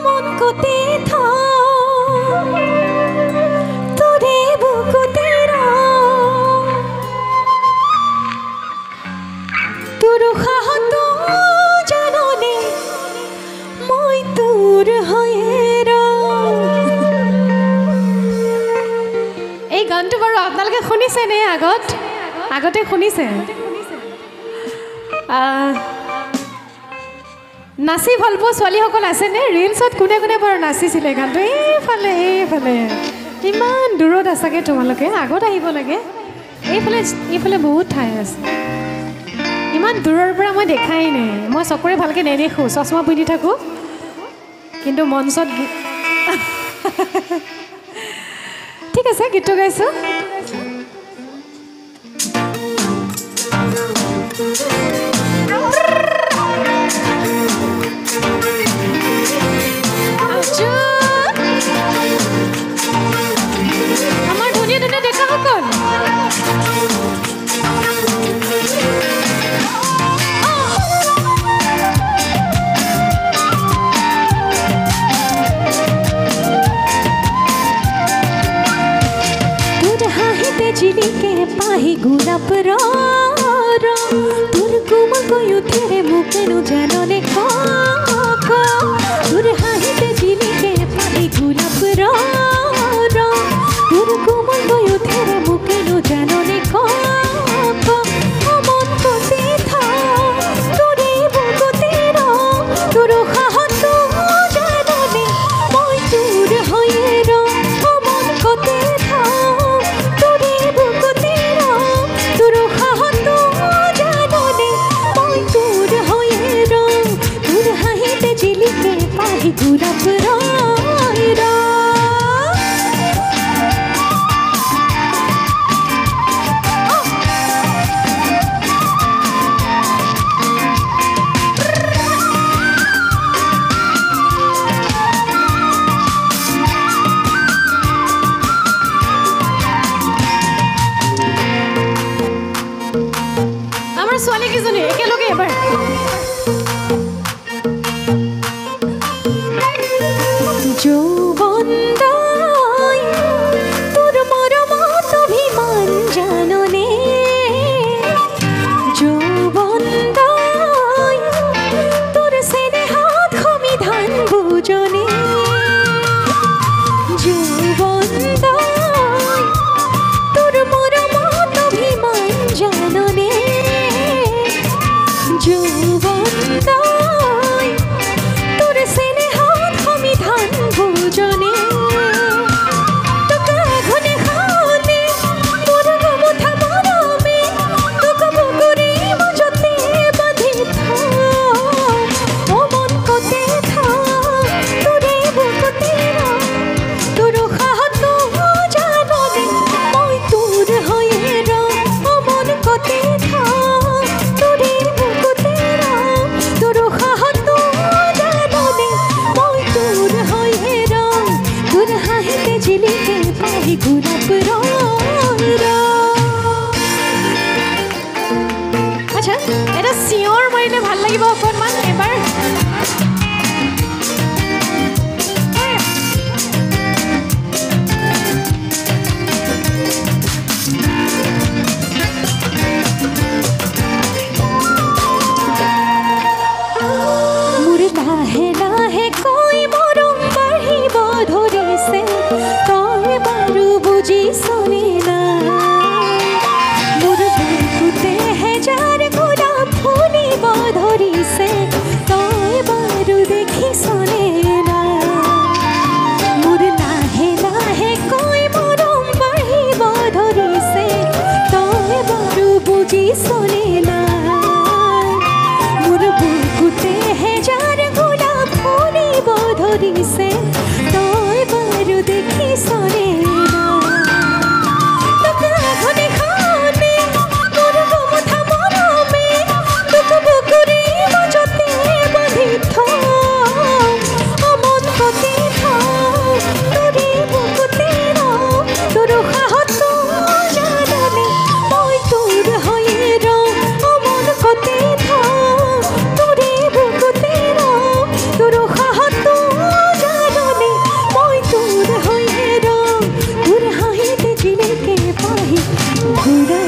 মন কোতে থা তোৰে বুকুতে ৰা তোৰ খাহত জাননে মই তোৰ হয়ে ৰা এই গানটো বাৰু আপোনালোকে শুনিছে নে আগতে শুনিছে নাচি ভাল পোৱা ছোৱালীসকল আছেনে ৰিলছত কোনে কোনে বাৰু নাচিছিলে গানটো এইফালে ইমান দূৰত আছাগে তোমালোকে আগত আহিব লাগে এইফালে বহুত ঠাই আছে ইমান দূৰৰ পৰা মই দেখাই নাই মই চকুৰে ভালকৈ নেদেখোঁ চশমা পিন্ধি থাকোঁ কিন্তু মঞ্চত ঠিক আছে গীতটো গাইছোঁ আমাৰ ধুনীয়া ধুনীয়া ডেকাসকল चिलिके पाही गुलाब रो तुर कुमल कोयु तेरे मुकेनु जानने को तुर हाहिते चिलिके पाही गुलाब रो तुर कुमल कोयु तेरे मुकेनु जानने को मन कोते था तुरे बुकुते रो तुर हाहत जानने মই तुर होये रो मन कोते था गुलाब रायरा আমার ছোৱালী কিজনী একেলগে এবাৰ আচ্ছা এটা চিঞৰ মাৰিলে ভাল লাগিব অকণমান এবাৰ মোৰ লাহে লাহে কৈ মৰম বাঢ়িব ধৰিছে তই বাৰু বুজিছনে না মোৰ বুকুতে হেজাৰ গোলাপ ফুলিব ধৰিছে তই বাৰু ঘূৰা